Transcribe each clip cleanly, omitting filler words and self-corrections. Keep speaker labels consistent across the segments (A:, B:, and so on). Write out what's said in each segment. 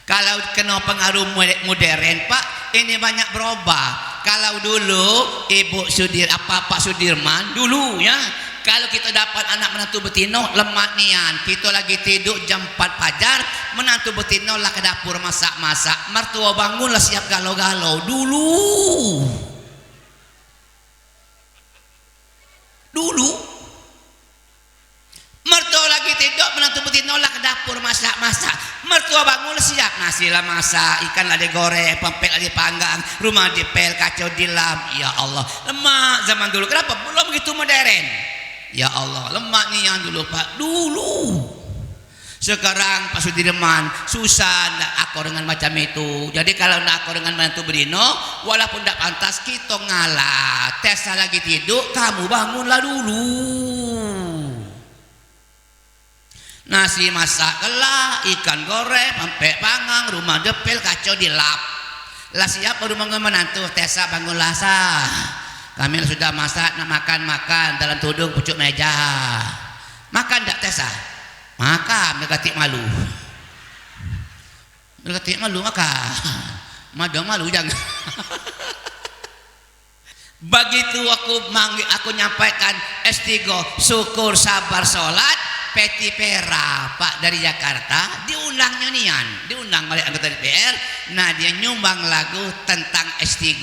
A: Kalau kena pengaruh modern Pak, ini banyak berubah. Kalau dulu Pak Sudirman dulu ya, kalau kita dapat anak menantu betino lemak nian, kita lagi tidur jam 4 fajar, menantu betino lah ke dapur masak-masak, mertua bangun lah siap galau-galau. Dulu mertua lagi tidur, menantu betino lah ke dapur masak-masak, mertua bangun siap nasi lah masak, ikan lah digoreng, pempek lah dipanggang, rumah dipel, kacau dilam. Ya Allah, lemak zaman dulu. Kenapa belum begitu modern? Ya Allah, lemak nih yang dulu Pak. Dulu sekarang Pak Sudirman susah nak akor dengan macam itu. Jadi kalau nak akor dengan menantu bedino, walaupun tak pantas kita ngalah. Tes lagi tidur, kamu bangunlah dulu. Nasi masak kelah, ikan goreng, pempek panggang, rumah depel, kacau dilap. Lah siapa rumah menantu? Tesa bangunlah sah. Kami sudah masak, nak makan dalam tudung pucuk meja. Makan tak Tesa? Makan, mereka malu. Mereka malu makan. Madang malu jangan. Begitu aku nyampaikan S3 syukur sabar sholat. Peti Pera Pak dari Jakarta diundang oleh anggota DPR. Nah dia nyumbang lagu tentang S3.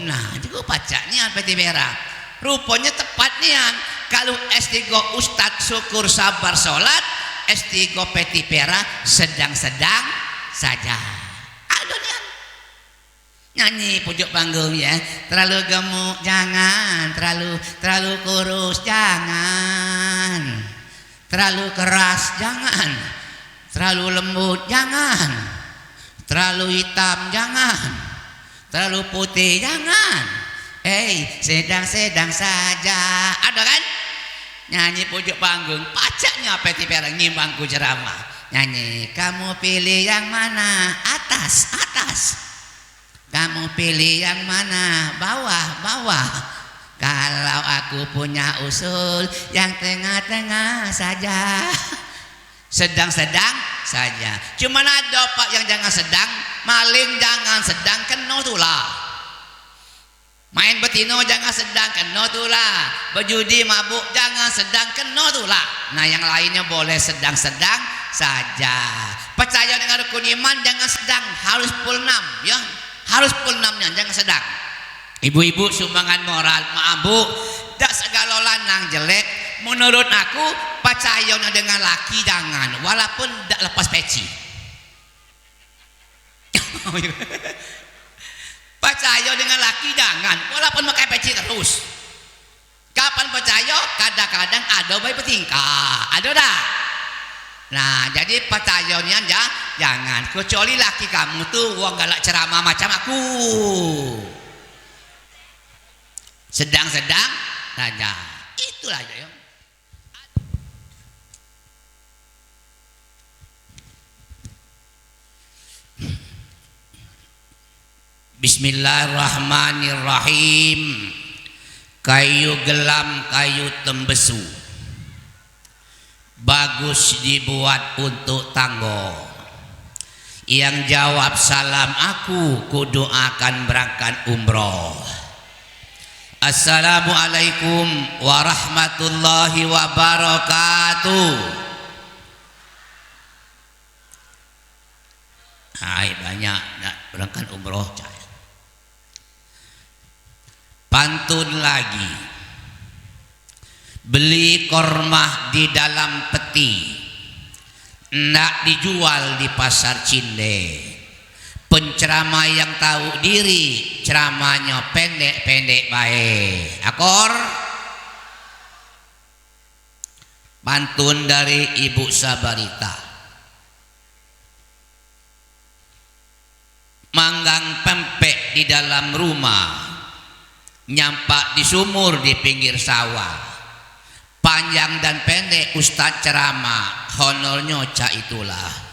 A: Nah juga pacaknya Peti Pera rupanya tepat nian. Kalau S3 Ustadz syukur sabar sholat, S3 Peti Pera sedang-sedang saja. Aduh nian nyanyi pojok panggung ya, terlalu gemuk jangan, terlalu kurus jangan, terlalu keras jangan, terlalu lembut jangan, terlalu hitam jangan, terlalu putih jangan. Sedang-sedang saja. Ada kan? Nyanyi pojok panggung, pacaknya Peti Pera ngimbangku ceramah. Nyanyi, kamu pilih yang mana? Atas. Kamu pilih yang mana? Bawah. Kalau aku punya usul yang tengah-tengah saja. Sedang-sedang saja. Cuman ada Pak yang jangan sedang, maling jangan sedang, kena tulah. Main betino jangan sedang, kena tulah. Berjudi mabuk jangan sedang, kena tulah. Nah yang lainnya boleh sedang-sedang saja. Percaya dengan rukun iman jangan sedang, harus full 6 ya. Harus full 6-nya, jangan sedang. Ibu-ibu sumbangan moral, maaf Bu, tak segala lanang jelek. Menurut aku percaya dengan laki jangan, walaupun tak lepas peci. Percaya dengan laki jangan, walaupun pakai peci terus. Kapan percaya? Kadang-kadang ada baik bertingkah, ada dah. Nah jadi percayanya jangan, kecuali laki kamu tuh wong galak ceramah macam aku. Sedang-sedang saja. Itulah ya. Bismillahirrahmanirrahim. Kayu gelam, kayu tembesu, bagus dibuat untuk tanggo. Yang jawab salam aku kudu akan berangkat umroh. Assalamualaikum warahmatullahi wabarakatuh. Hai banyak nak berangkat umroh. Pantun lagi. Beli kormah di dalam peti, nak dijual di pasar Cinde. Penceramah yang tahu diri, ceramahnya pendek-pendek baik. Akor. Pantun dari Ibu Sabarita. Manggang pempek di dalam rumah, nyampak di sumur di pinggir sawah. Panjang dan pendek Ustadz ceramah, honornya cak itulah.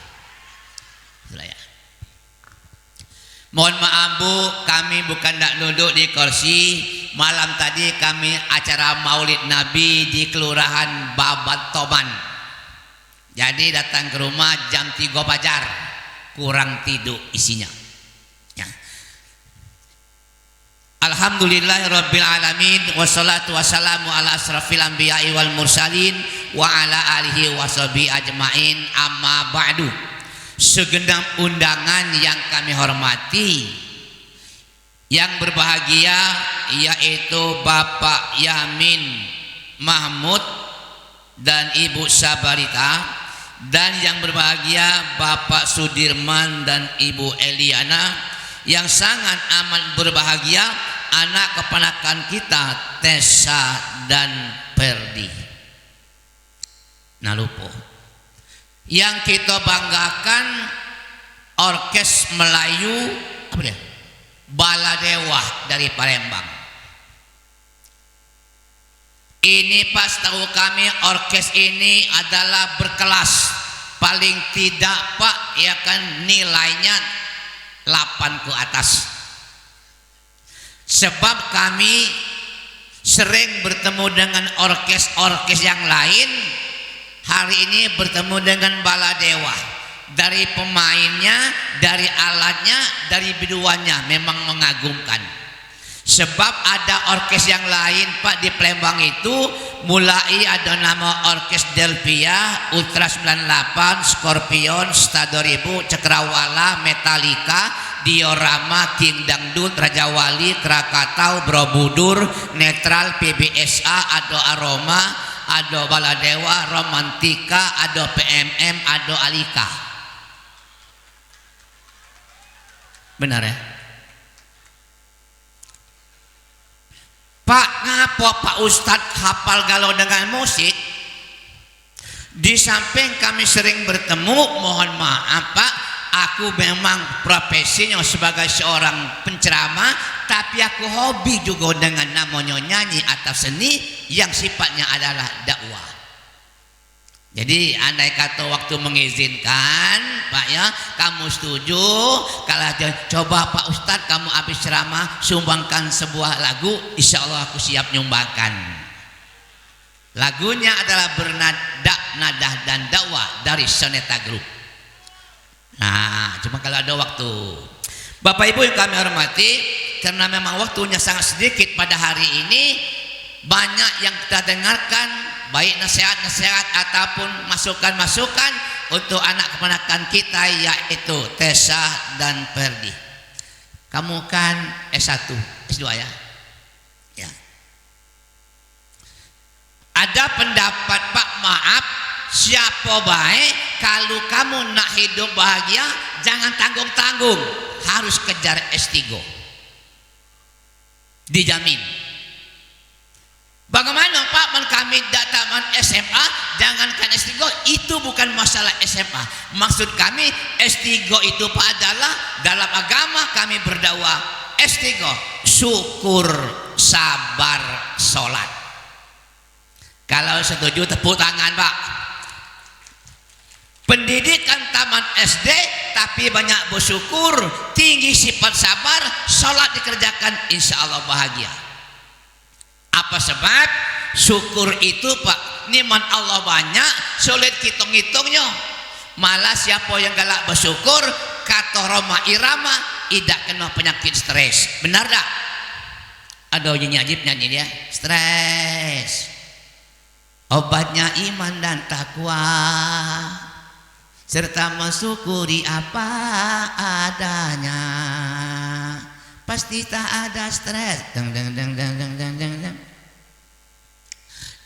A: Mohon maaf Bu, kami bukan nak duduk di kursi. Malam tadi kami acara Maulid Nabi di Kelurahan Babat Toban. Jadi datang ke rumah jam 3 fajar. kurang tidur isinya. Ya. Alhamdulillahirabbil alamin wassalatu wassalamu ala asrafil anbiya'i wal mursalin wa ala alihi washabihi ajmain, amma ba'du. Segenap undangan yang kami hormati, yang berbahagia yaitu Bapak Yamin Mahmud dan Ibu Sabarita, dan yang berbahagia Bapak Sudirman dan Ibu Eliana, yang sangat amat berbahagia anak keponakan kita Tessa dan Perdi. Nah lupa, yang kita banggakan orkes Melayu apa dia? Baladewa dari Palembang. Ini pas tahu kami orkes ini adalah berkelas, paling tidak Pak ya kan nilainya 8 ke atas. Sebab kami sering bertemu dengan orkes-orkes yang lain, hari ini bertemu dengan Baladewa. Dari pemainnya, dari alatnya, dari biduannya memang mengagumkan. Sebab ada orkes yang lain Pak di Palembang itu, mulai ada nama orkes Delvia, Ultra 98, Scorpion, Sta 2000, Cakrawala, Metallica, Diorama, King Dangdut, Raja Wali, Krakatau, Borobudur, Netral, PBSA, Ado Aroma, Ado Baladewa, Romantika, Ado PMM, Ado Alika. Benar ya? Pak, ngapa Pak Ustadz hafal galau dengan musik? Di samping kami sering bertemu, mohon maaf Pak, aku memang profesinya sebagai seorang penceramah, tapi aku hobi juga dengan namanya nyanyi atau seni yang sifatnya adalah dakwah. Jadi andai kata waktu mengizinkan Pak ya, kamu setuju kalau coba Pak Ustadz kamu habis ceramah sumbangkan sebuah lagu, insya Allah aku siap nyumbangkan. Lagunya adalah bernada nadah dan dakwah dari Soneta Group. Nah cuma kalau ada waktu. Bapak Ibu yang kami hormati, karena memang waktunya sangat sedikit pada hari ini, banyak yang kita dengarkan, baik nasihat-nasihat ataupun masukan-masukan untuk anak keponakan kita yaitu Tessa dan Perdi. Kamu kan S1, S2 ya? Ya. Ada pendapat Pak, maaf, siapa baik kalau kamu nak hidup bahagia jangan tanggung-tanggung, harus kejar S3. Dijamin. Bagaimana Pak, kami taman SMA, jangankan S3, itu bukan masalah SMA. Maksud kami S3 itu Pak adalah dalam agama kami berdakwah. S3, syukur, sabar, sholat. Kalau setuju tepuk tangan Pak. Pendidikan taman SD tapi banyak bersyukur, tinggi sifat sabar, sholat dikerjakan, insya Allah bahagia. Apa sebab? Syukur itu Pak, nikmat Allah banyak, sulit hitung-hitungnya. Malah siapa yang galak bersyukur, kata Roma Irama, tidak kena penyakit stres. Benar tak? Ada yang nyajib nyanyi dia, stres. Obatnya iman dan takwa, serta mensyukuri apa adanya. Pasti tak ada stres.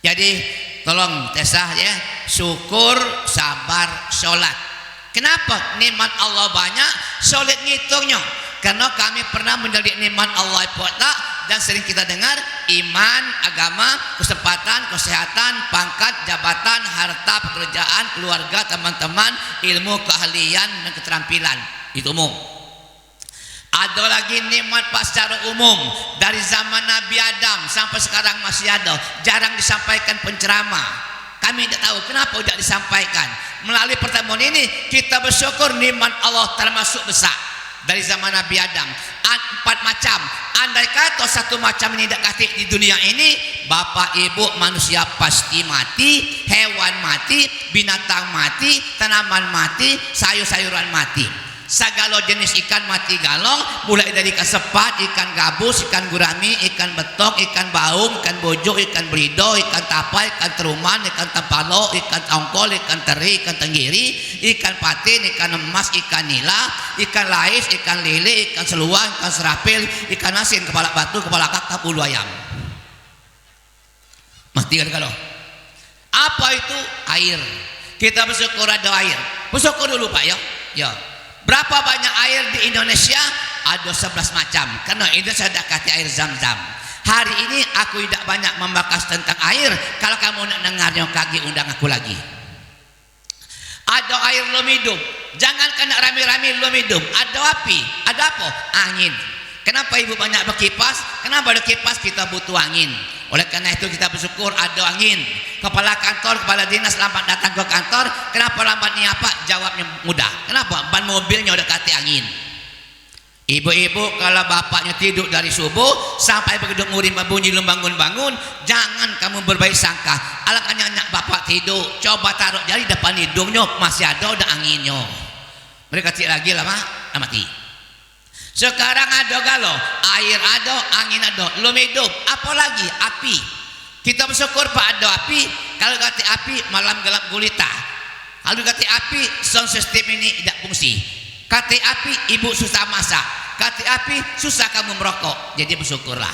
A: Jadi tolong Tessa ya, syukur, sabar, sholat. Kenapa? Nikmat Allah banyak, sulit ngitungnya. Karena kami pernah menjadi nikmat Allah dan sering kita dengar iman, agama, kesempatan, kesehatan, pangkat, jabatan, harta, pekerjaan, keluarga, teman-teman, ilmu, keahlian, dan keterampilan. Itu umum. Ada lagi nikmat Pak secara umum, dari zaman Nabi Adam sampai sekarang masih ada, jarang disampaikan penceramah. Kami tidak tahu kenapa tidak disampaikan. Melalui pertemuan ini kita bersyukur nikmat Allah termasuk besar. Dari zaman Nabi Adam 4 macam. Andai kata satu macam ini tidak kasih di dunia ini, Bapak Ibu manusia pasti mati, hewan mati, binatang mati, tanaman mati, sayur-sayuran mati. Sagala jenis ikan mati galong, mulai dari ikan sepat, ikan gabus, ikan gurami, ikan betok, ikan baung, ikan bojo, ikan berido, ikan tapa, ikan teruman, ikan tapalo, ikan tongkol, ikan teri, ikan tenggiri, ikan patin, ikan emas, ikan nila, ikan lais, ikan lele, ikan seluang, ikan serapil, ikan asin, kepala batu, kepala kakap, ulu ayam. Mati galong. Apa itu? Air. Kita bersyukur ada air. Bersyukur dulu Pak ya. Ya. Berapa banyak air di Indonesia? Ada 11 macam. Karena itu saya dekati air Zam-Zam. Hari ini aku tidak banyak membahas tentang air. Kalau kamu nak dengarnya kaki, undang aku lagi. Ada air belum hidup. Jangan kena rame-rame belum hidup. Ada api. Ada apa? Angin. Kenapa ibu banyak berkipas? Kenapa ada kipas? Kita butuh angin. Oleh karena itu kita bersyukur ada angin. Kepala kantor, kepala dinas lambat datang ke kantor. Kenapa lambatnya apa? Jawabnya mudah. Kenapa? Ban mobilnya udah kati angin. Ibu-ibu kalau bapaknya tidur dari subuh sampai begitu murim bunyi bangun-bangun, jangan kamu berbaik sangka. Alangkah anak bapak tidur, coba taruh jari depan hidungnya, masih ada udah anginnya. Mereka cik lagi lama, mati. Sekarang ada galau, air ada, angin ada, belum hidup. Apalagi api. Kita bersyukur Pak ada api. Kalau kata api malam gelap gulita. Kalau kata api sound system ini tidak fungsi. Kata api ibu susah masak. Kata api susah kamu merokok. Jadi bersyukurlah.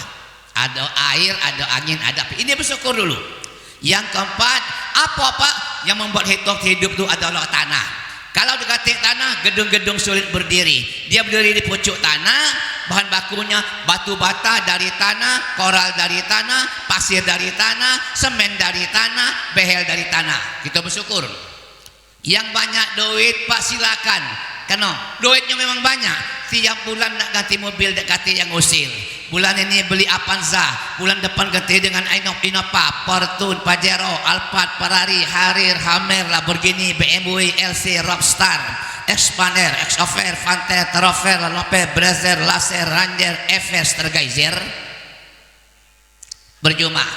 A: Ada air, ada angin, ada api. Ini bersyukur dulu. Yang keempat, apa Pak yang membuat hidup itu adalah tanah. Kalau dikatakan tanah, gedung-gedung sulit berdiri. Dia berdiri di pucuk tanah, bahan bakunya batu bata dari tanah, koral dari tanah, pasir dari tanah, semen dari tanah, behel dari tanah. Kita bersyukur. Yang banyak duit Pak silakan. Karena duitnya memang banyak. Tiap bulan nak ganti mobil, nak ganti yang usil. Bulan ini beli Avanza, bulan depan ganti dengan Innova, Fortune, Pajero, Alphard, Ferrari, Harrier, Hammer, Lamborghini, BMW, LC, Rockstar, Expander, Xover, Fanter, Trover, Lope, Blazer, Laser, Ranger, FS, Tergaiser. Berjumlah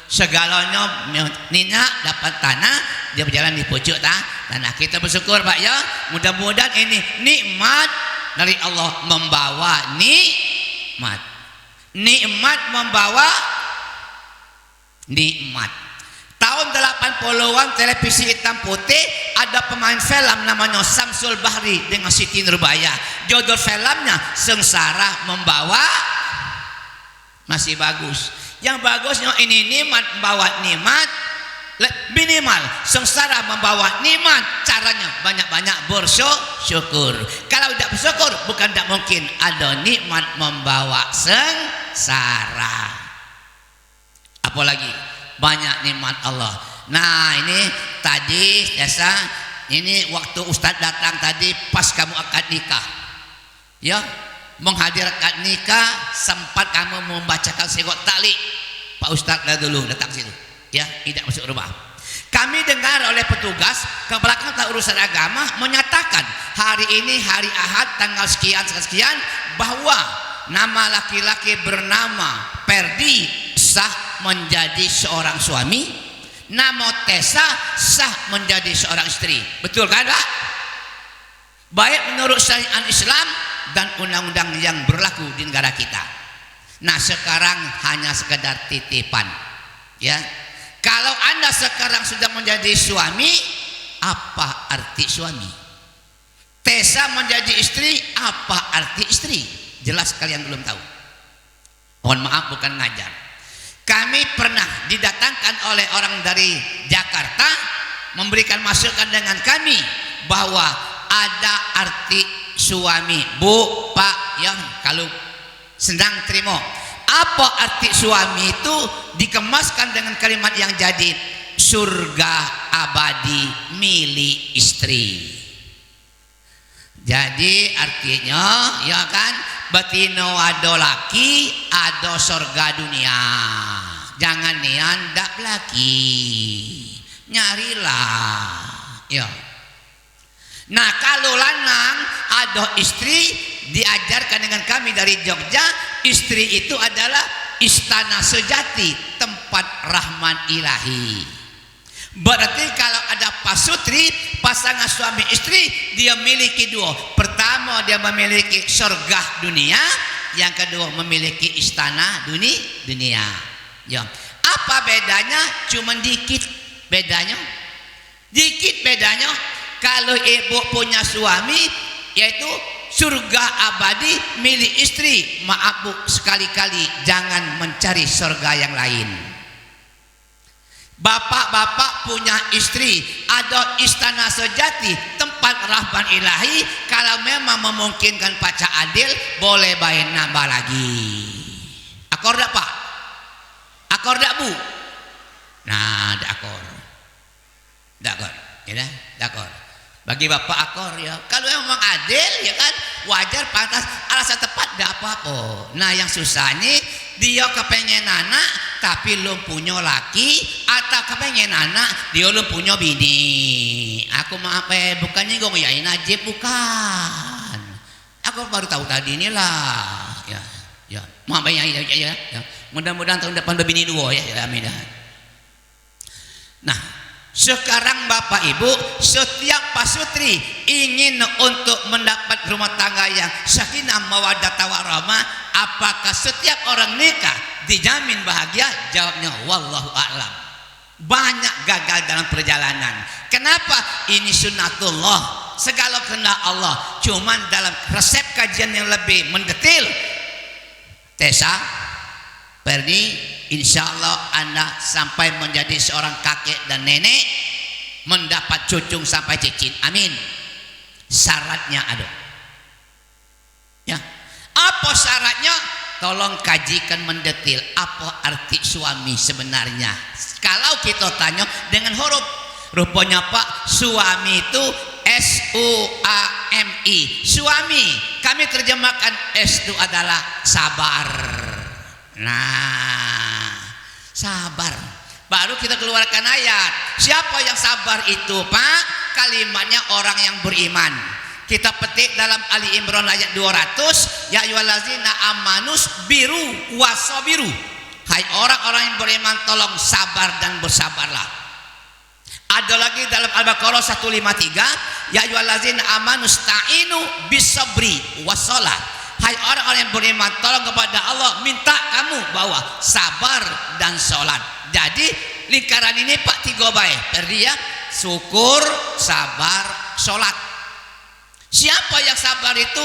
A: segalanya Nina dapat tanah, dia berjalan di pucuk tanah. Kita bersyukur Pak ya, mudah-mudahan ini nikmat dari Allah membawa nikmat. Nikmat membawa nikmat. Tahun 80-an televisi hitam putih ada pemain film namanya Samsul Bahri dengan Siti Nurbaya. Judul filmnya Sengsara Membawa. Masih bagus. Yang bagusnya ini nikmat membawa nikmat. Minimal sengsara membawa nikmat. Caranya banyak-banyak bersyukur. Kalau tidak bersyukur bukan tidak mungkin ada nikmat membawa sengsara. Apalagi banyak nikmat Allah. Nah ini tadi biasa ini waktu Ustadz datang tadi pas kamu akad nikah ya, menghadirkan nikah sempat kamu membacakan sigot tali. Pak Ustadz dah dulu datang situ ya, tidak masuk rumah. Kami dengar oleh petugas ke belakang urusan agama menyatakan hari ini hari Ahad tanggal sekian bahwa nama laki-laki bernama Perdi sah menjadi seorang suami, nama Tessa sah menjadi seorang istri. Betul kan Pak? Baik menurut syariat Islam dan undang-undang yang berlaku di negara kita. Nah sekarang hanya sekedar titipan ya. Kalau Anda sekarang sudah menjadi suami, apa arti suami? Tessa menjadi istri, apa arti istri? Jelas kalian belum tahu. Mohon maaf bukan ngajar. Kami pernah didatangkan oleh orang dari Jakarta memberikan masukan dengan kami bahwa ada arti suami. Bu, Pak, yang kalau sedang terima. Apa arti suami itu? Dikemaskan dengan kalimat yang jadi surga abadi milik istri. Jadi artinya ya kan, batino ada laki ada surga dunia. Jangan niandak laki, nyarilah ya. Nah kalau lanang ada istri, diajarkan dengan kami dari Jogja, istri itu adalah istana sejati, tempat rahmat ilahi. Berarti kalau ada pasutri, pasangan suami istri, dia miliki dua. Pertama dia memiliki surga dunia, yang kedua memiliki istana dunia. Ya. Apa bedanya? Cuman dikit bedanya. Dikit bedanya. Kalau ibu punya suami, yaitu surga abadi milik istri. Maaf bu, sekali-kali jangan mencari surga yang lain. Bapak-bapak punya istri, ada istana sejati, tempat rahman ilahi. Kalau memang memungkinkan pacar adil, boleh bayar nambah lagi. Akor tak pak? Akor tak bu? Nah, ada akor. Tak akor, ya dah, tak akor. Bagi bapak akor ya. Kalau memang adil ya kan, wajar, pantas, alasan tepat, tak apa-apa. Nah yang susah nih, dia kepengen anak tapi belum punya laki, atau kepengen anak dia belum punya bini. Aku maaf bukannya gue ngoyain aja, bukan. Aku baru tahu tadi inilah. Ya, maaf ya. Mudah-mudahan tahun depan berbini dua ya, amin. Nah, sekarang bapak ibu, setiap pasutri ingin untuk mendapat rumah tangga yang sakinah mawaddah warahmah, apakah setiap orang nikah dijamin bahagia? Jawabnya wallahu a'lam. Banyak gagal dalam perjalanan. Kenapa? Ini sunnatullah, segala kehendak Allah. Cuman dalam resep kajian yang lebih mendetil, Tessa, Perni, insya Allah Anda sampai menjadi seorang kakek dan nenek, mendapat cucung sampai cicit, amin. Syaratnya ada ya. Apa syaratnya? Tolong kajikan mendetil apa arti suami sebenarnya. Kalau kita tanya dengan huruf, rupanya pak, suami itu S-U-A-M-I, suami. Kami terjemahkan S itu adalah sabar. Nah, sabar. Baru kita keluarkan ayat. Siapa yang sabar itu pak? Kalimatnya orang yang beriman. Kita petik dalam Ali Imran ayat 200, ya ayyuhallazina amanus biru wasabiru. Hai orang-orang yang beriman, tolong sabar dan bersabarlah. Ada lagi dalam Al-Baqarah 153, ya ayyuhallazina amanus ta'inu bisabri wassalah. Hai orang-orang yang beriman, tolong kepada Allah, minta kamu bawa sabar dan sholat. Jadi lingkaran ini pak tiga baik, perdi ya, syukur, sabar, sholat. Siapa yang sabar itu?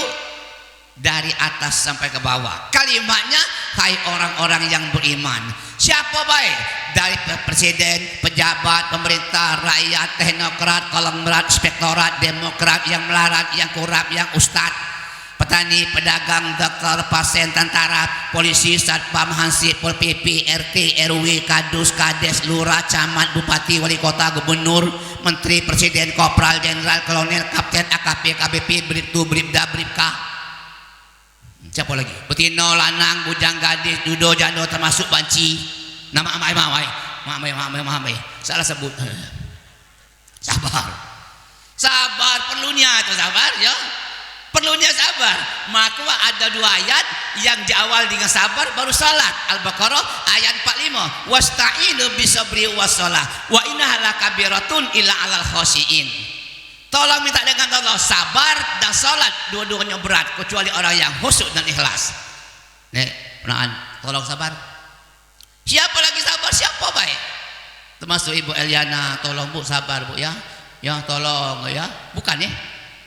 A: Dari atas sampai ke bawah. Kalimatnya, hai orang-orang yang beriman. Siapa baik? Dari presiden, pejabat, pemerintah, rakyat, teknokrat, konglomerat, inspektorat, demokrat, yang melarat, yang kurap, yang ustad, petani, pedagang, dokter, pasien, tentara, polisi, satpam, hansip, pol pp, RT, RW, kadus, kades, lurah, camat, bupati, wali kota, gubernur, menteri, presiden, kopral, jenderal, kolonel, kapten, AKP, KBP, bribtu, bribda, bribka. Siapa lagi? Betina, lanang, bujang, gadis, dudo, jando, termasuk banci. Nama mamai. Salah sebut. Sabar perlunya itu sabar ya. Perlunya sabar. Maka ada dua ayat yang diawal dengan sabar baru salat. Al-Baqarah ayat 45. Wasta'inu bisabri wassalah wa innaha lakabiratun illa 'alal khashiin. Tolong minta dengan Allah sabar dan salat, dua-duanya berat kecuali orang yang khusyuk dan ikhlas. Nek, tolong sabar. Siapa lagi sabar? Siapa baik? Termasuk Ibu Eliana, tolong Bu sabar Bu ya. Ya tolong ya. Bukan ya?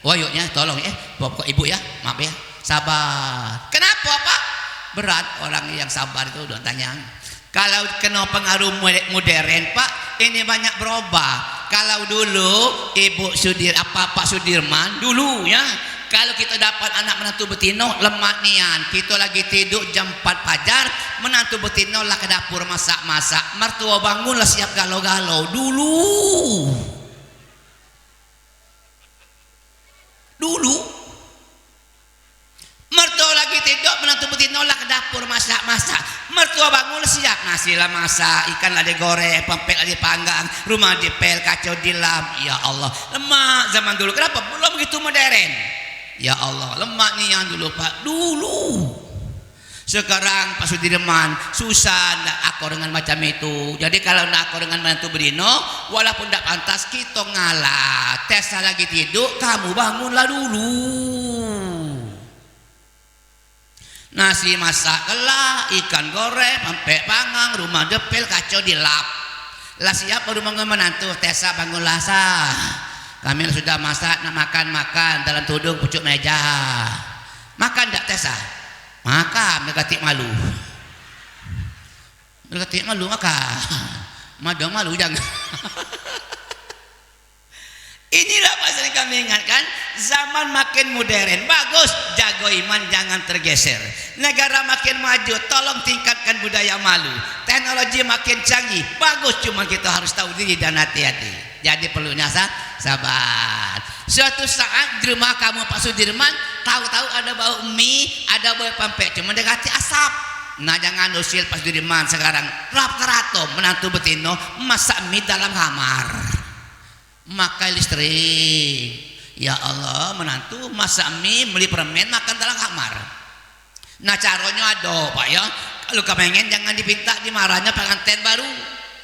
A: Wayuknya tolong ya, pokok ibu ya, maaf ya, sabar. Kenapa pak? Berat orang yang sabar itu udah tanya. Kalau kena pengaruh modern pak, ini banyak berubah. Kalau dulu Ibu Pak Sudirman dulu ya, kalau kita dapat anak menantu betina lemak nian, kita lagi tidur jam 4 fajar, menantu betina lah ke dapur masak-masak, mertua bangun lah siap galau-galau dulu mertua lagi tidur, menantu betina lah ke dapur masak-masak, mertua bangun siap nasi lah masak, ikan lah digoreng, pempek lah dipanggang, rumah dipel, kacau dilam. Ya Allah, lemak zaman dulu. Kenapa? Belum begitu modern. Ya Allah, lemak nih yang dulu pak, dulu Sekarang Pak Sudirman susah ndak akor dengan macam itu. Jadi kalau ndak akor dengan menantu Berino, walaupun ndak pantas kita ngalah. Tessa lagi tidur, kamu bangunlah dulu. Nasi masak kelah, ikan goreng, pempek panggang, rumah depel, kacau dilap. Lah siap baru bangun menantu. Tessa bangunlah sah. Kami sudah masak, nak makan dalam tudung pucuk meja. Makan ndak Tessa? Maka negatif malu maka madang malu jangan. Inilah pasal yang kami ingatkan, zaman makin modern bagus, jago iman jangan tergeser. Negara makin maju, tolong tingkatkan budaya malu. Teknologi makin canggih, bagus, cuma kita harus tahu diri dan hati-hati. Jadi perlunya sabar. Suatu saat di rumah kamu Pak Sudirman, tahu-tahu ada bau mie, ada bau pempek, cuma dekati asap. Nah jangan usil Pak Sudirman sekarang rap-terato menantu betino masak mie dalam kamar, makai listrik. Ya Allah, menantu masak mie, beli permen, makan dalam kamar. Nah caranya ada Pak ya, kalau kepengen jangan dipinta dimarahnya pengantin baru.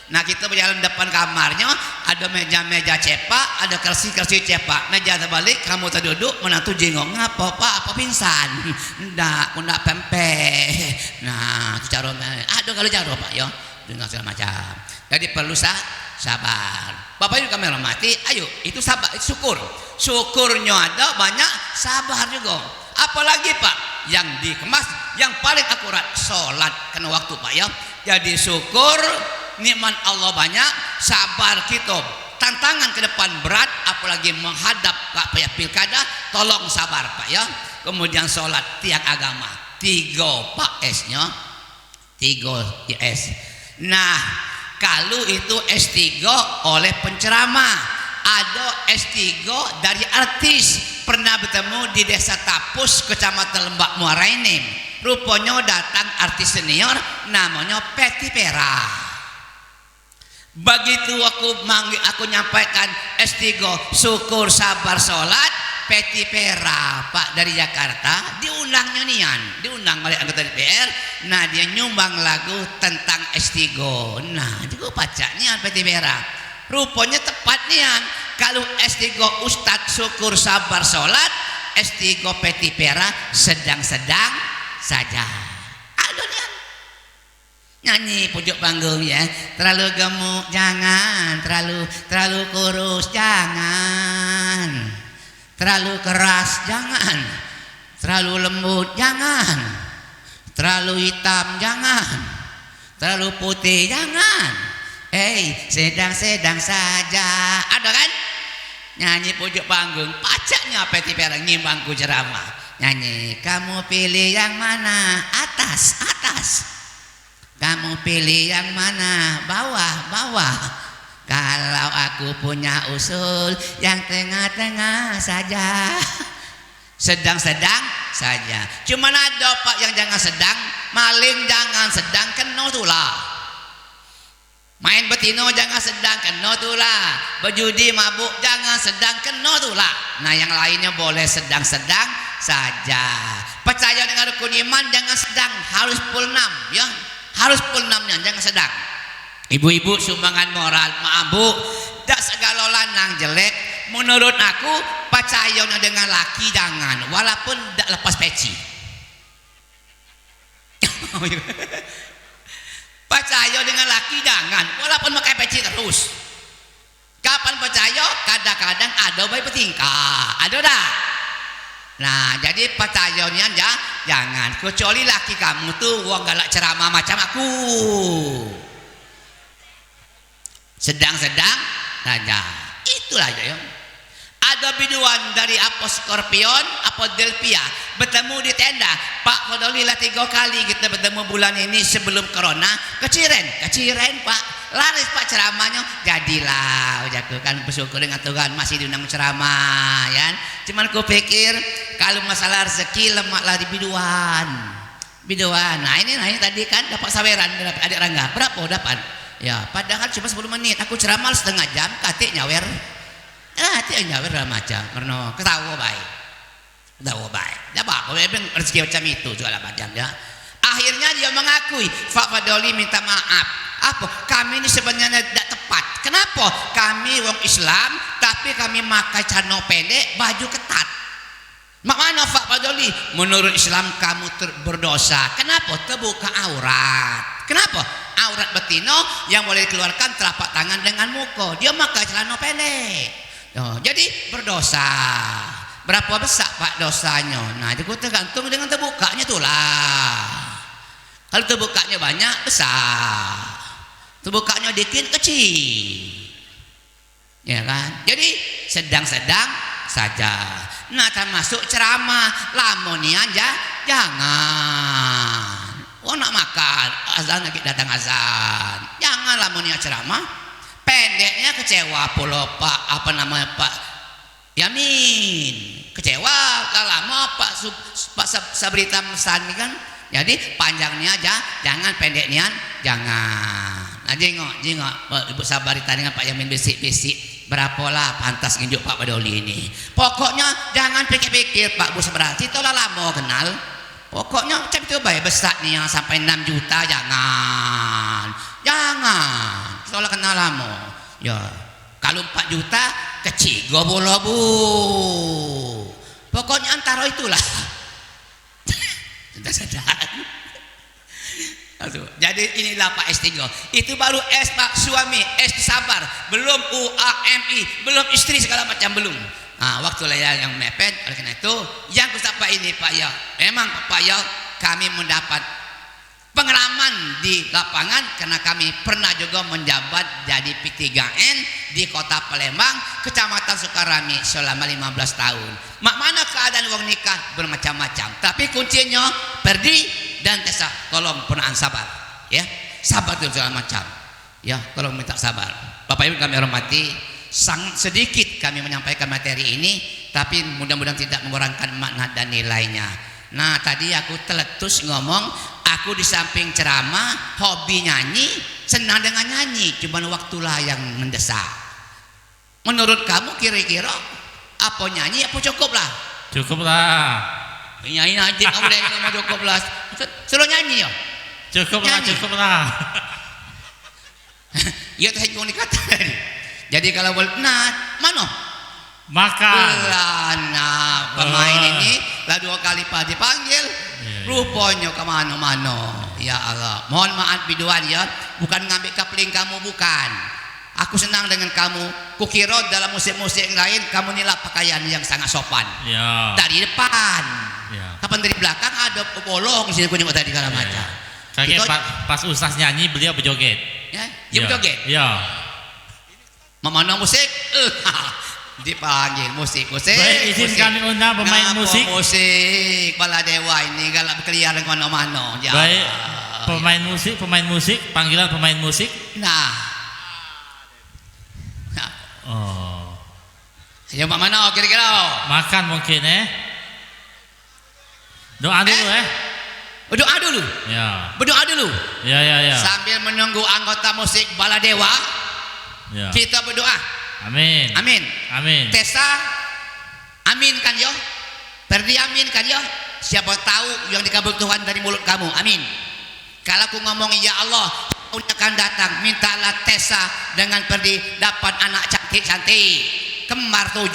A: Nah kita berjalan depan kamarnya, ada meja-meja cepak, ada kursi-kursi cepak, meja terbalik, kamu terduduk, menantu jengok, ngapa Pak, apa pingsan? Ndak pempek. Nah itu cara, ada kalau cara Pak ya, dengan segala macam. Jadi perlu sabar. Bapak Ibu kami hormati, ayo itu sabar, itu syukurnya ada, banyak sabar juga. Apalagi Pak yang dikemas, yang paling akurat sholat kena waktu Pak ya. Jadi syukur nikmat Allah banyak, sabar kita. Tantangan ke depan berat, apalagi menghadap ke pilkada, tolong sabar Pak ya. Kemudian sholat tiang agama 3 Pak S-nya 3 S. Nah kalau itu S3 oleh penceramah, ada S3 dari artis. Pernah bertemu di desa Tapus, kecamatan Lembak Muara ini. Rupanya datang artis senior namanya Peti Pera. Begitu aku nyampaikan S3 syukur sabar sholat, Peti Pera Pak dari Jakarta diundang nyanyian, diundang oleh anggota DPR. Nah dia nyumbang lagu tentang S3. Nah juga pacaknya Peti Pera. Rupanya tepat nian. Kalau S3 Ustadz syukur sabar sholat, S3 Peti Pera sedang-sedang saja. Aduh nian. Nyanyi pucuk panggung ya, terlalu gemuk jangan, terlalu kurus jangan, terlalu keras jangan, terlalu lembut jangan, terlalu hitam jangan, terlalu putih jangan. Sedang-sedang saja. Ada kan? Nyanyi pucuk panggung, pajaknya Peti Pera ngimbangku ceramah. Nyanyi, kamu pilih yang mana? Atas. Kamu pilih yang mana? Bawah. Kalau aku punya usul yang tengah-tengah saja. Sedang-sedang saja. Cuman ada Pak yang jangan sedang, maling jangan sedang, kena tulah. Main betino jangan sedang, kena tulah. Berjudi mabuk jangan sedang, kena tulah. Nah yang lainnya boleh sedang-sedang saja. Percaya dengan rukun iman jangan sedang, harus full 6 ya. Harus full 6-nya, jangan sedang. Ibu-ibu sumbangan moral, maaf Bu, tak segala lanang jelek. Menurut aku percaya dengan laki jangan, walaupun tak lepas peci. Percaya dengan laki jangan, walaupun pakai peci terus. Kapan percaya? Kadang-kadang ada baik bertingkah, ada dah. Nah jadi percayanya jangan, kecuali laki kamu tuh uang galak ceramah macam aku, sedang-sedang saja. Itulah ya. Ada biduan dari apa Scorpion, apa Delpia bertemu di tenda. Pak Fadolilah 3 kali kita bertemu bulan ini sebelum corona. Keciren Pak, laris Pak ceramahnya. Jadilah ujaku kan bersyukur dengan Tuhan masih diundang ceramah ya. Cuman ku pikir kalau masalah rezeki lemaklah di biduan. Nah ini tadi kan dapat saweran berapa adik Rangga? Berapa dapat? Ya padahal cuma 10 menit. Aku ceramah setengah jam, katik nyawer. Hati nyawer dalam macam karena ketawa baik. Dah apa? Memang rezeki macam itu segala macam ya. Akhirnya dia mengakui, Pak Fadoli minta maaf. Apa? Kami ini sebenarnya tidak tepat. Kenapa? Kami wong Islam, tapi kami pakai celana pendek, baju ketat. Mak mana Pak Fadoli? Menurut Islam kamu berdosa. Kenapa? Terbuka aurat. Kenapa? Aurat betina yang boleh dikeluarkan telapak tangan dengan muka. Dia pakai celana pendek. Jadi berdosa. Berapa besar Pak dosanya? Nah, itu tergantung dengan terbukanya itulah. Kalau terbukanya banyak, besar. Terbukanya dikit, kecil. Ya kan? Jadi sedang-sedang saja. Nah, termasuk ceramah. Lamun aja jangan. Nak makan, azan lagi datang azan. Jangan lamun ceramah. Pendeknya kecewa pula Pak, apa namanya Pak Yamin. Kecewa kalau lama Pak Sabrita Mesani kan. Jadi panjangnya aja, jangan pendeknya jangan. Nah, jengok Ibu Sabarita dengan Pak Yamin bisik-bisik. Berapalah pantas nginjuk Pak Fadoli ini. Pokoknya jangan pikir-pikir Pak Bu Sabarita. Itulah lama kenal. Pokoknya macam itu baik besar nih yang sampai 6 juta jangan. Itulah kenal lama. Ya, kalau 4 juta kecil bola Bu. Pokoknya antara itulah. Sedang. Jadi inilah Pak S3. Itu baru S Pak suami, S sabar, belum UAMI, belum istri segala macam belum. Nah, waktu yang mepet. Oleh karena itu yang kusapa ini Pak Ya, memang Pak Ya kami mendapat pengalaman di lapangan karena kami pernah juga menjabat jadi P3N di Kota Palembang, Kecamatan Sukarami selama 15 tahun. Mak mana keadaan wong nikah bermacam-macam, tapi kuncinya Perdi dan Tessa tolong punaan sabar ya, sabar itu segala macam ya, tolong minta sabar. Bapak Ibu kami hormati, sangat sedikit kami menyampaikan materi ini, tapi mudah-mudahan tidak mengurangkan makna dan nilainya. Nah, tadi aku teletus ngomong, aku di samping ceramah, hobi nyanyi, senang dengan nyanyi, cuman waktulah yang mendesak. Menurut kamu kira-kira apa nyanyi apa cukup lah?
B: Cukup lah.
A: Nyanyi aja kamu udah ngomong cukup lah. Suruh nyanyi ya?
B: Cukup lah, cukup lah.
A: Iya tadi mau dikatakan. Jadi kalau boleh, nah mana?
B: Makan.
A: Nah, pemain ini lah 2 kali Pak dipanggil, rupanya kemana-mana. Ya Allah, mohon maaf biduan ya, bukan ngambil kapling kamu, bukan. Aku senang dengan kamu. Kukira dalam musik-musik lain kamu inilah pakaian yang sangat sopan. Ya. Dari depan. Ya. Kapan dari belakang ada bolong sini kuning tadi kalau macam.
B: Kayak pas Ustaz nyanyi beliau berjoget.
A: Ya, dia berjoget.
B: Ya.
A: Memana musik? Dipanggil musik.
B: Baik, izin kami undang pemain musik.
A: Musik Baladewa ini galak berkeliaran kemana-mana. Ya.
B: Baik, pemain musik, panggilan pemain musik.
A: Nah.
B: Oh.
A: Ya Pak mana kira-kira?
B: Makan mungkin Doa dulu
A: Berdoa dulu.
B: Ya.
A: Berdoa dulu.
B: Ya.
A: Sambil menunggu anggota musik Baladewa. Ya. Kita berdoa.
B: Amin. Tessa,
A: amin kan yo? Perdi amin kan yo? Siapa tahu yang dikabul Tuhan dari mulut kamu, amin. Kalau aku ngomong ya Allah, akan datang, mintalah Tessa dengan Perdi dapat anak cantik-cantik, kembar 7.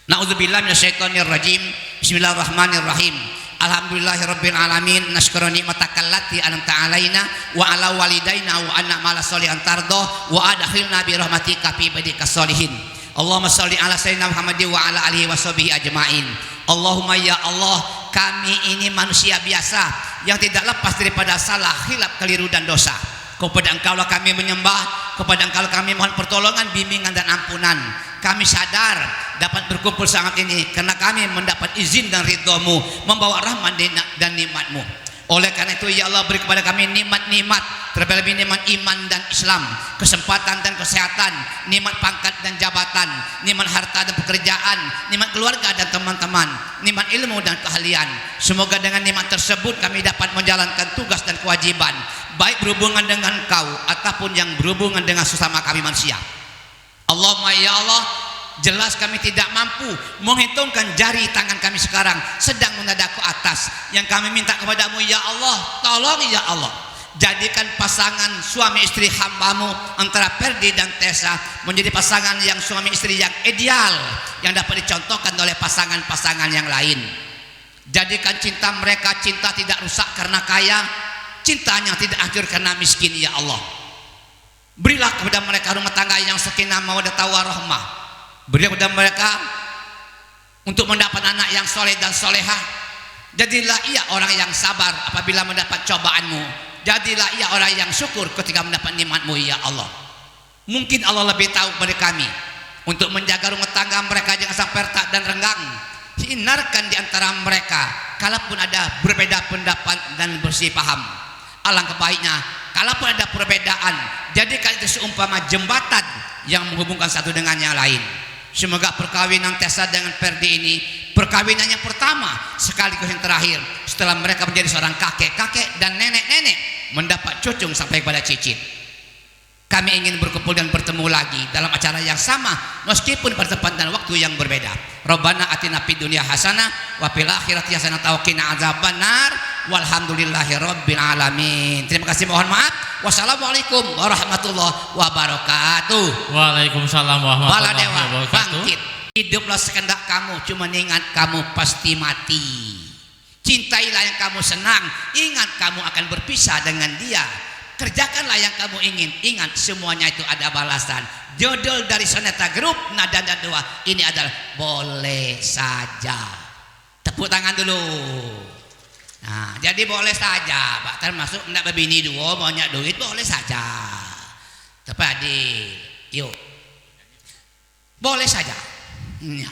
A: Na'udzubillah minasyaitonir rajim. Bismillahirrahmanirrahim. Alhamdulillahirabbil alamin, nasykuru nikmatakal lati an'amta alaina wa ala walidaina wa anna ma'al sholihin tardo wa adkhilna bi rahmatika fi ibadikas sholihin. Allahumma sholli ala sayyidina Muhammadin wa ala alihi washabihi ajmain. Allahumma ya Allah, kami ini manusia biasa yang tidak lepas daripada salah, khilaf, keliru dan dosa. Kepada Engkau lah kami menyembah, kepada Engkau lah kami mohon pertolongan, bimbingan dan ampunan. Kami sadar dapat berkumpul saat ini karena kami mendapat izin dan ridho-Mu, membawa rahmat dan nikmat-Mu. Oleh karena itu ya Allah, beri kepada kami nikmat-nikmat, terlebih nikmat iman dan Islam, kesempatan dan kesehatan, nikmat pangkat dan jabatan, nikmat harta dan pekerjaan, nikmat keluarga dan teman-teman, nikmat ilmu dan keahlian. Semoga dengan nikmat tersebut kami dapat menjalankan tugas dan kewajiban, baik berhubungan dengan Kau ataupun yang berhubungan dengan sesama kami manusia. Allahumma ya Allah, jelas kami tidak mampu menghitungkan jari tangan kami sekarang sedang menghadap ke atas. Yang kami minta kepadamu ya Allah, tolong ya Allah, jadikan pasangan suami istri hambamu antara Ferdi dan Tessa menjadi pasangan yang suami istri yang ideal, yang dapat dicontohkan oleh pasangan-pasangan yang lain. Jadikan cinta mereka cinta tidak rusak karena kaya, cintanya tidak hancur karena miskin ya Allah. Berilah kepada mereka rumah tangga yang sakinah mawaddah warahmah. Berilah kepada mereka untuk mendapat anak yang soleh dan solehah. Jadilah ia orang yang sabar apabila mendapat cobaanmu. Jadilah ia orang yang syukur ketika mendapat nikmatmu ya Allah. Mungkin Allah lebih tahu pada kami untuk menjaga rumah tangga mereka jangan sampai retak dan renggang. Hindarkan di antara mereka kalaupun ada berbeda pendapat dan bersih paham. Alangkah baiknya kalaupun ada perbedaan, jadikan itu seumpama jembatan yang menghubungkan satu dengan yang lain. Semoga perkawinan Tessa dengan Ferdi ini perkawinan yang pertama sekaligus yang terakhir setelah mereka menjadi seorang kakek-kakek dan nenek-nenek mendapat cucu sampai pada cicit. Kami ingin berkumpul dan bertemu lagi dalam acara yang sama meskipun pada tempat dan waktu yang berbeda. Rabbana atina fid dunya hasanah wa fil akhirati hasanah wa qina adzabannar walhamdulillahi rabbil alamin. Terima kasih, mohon maaf. Wassalamualaikum warahmatullahi wabarakatuh.
B: Waalaikumsalam warahmatullahi wabarakatuh.
A: Bangkit. Hiduplah sekendak kamu, cuma ingat kamu pasti mati. Cintailah yang kamu senang, ingat kamu akan berpisah dengan dia. Kerjakanlah yang kamu ingin, ingat semuanya itu ada balasan. Judul dari Soneta Group Nada dan Dua ini adalah boleh saja. Tepuk tangan dulu. Nah, jadi boleh saja, Pak. Termasuk nak berbini dua, banyak duit boleh saja. Tepat di, yuk. Boleh saja. Ya.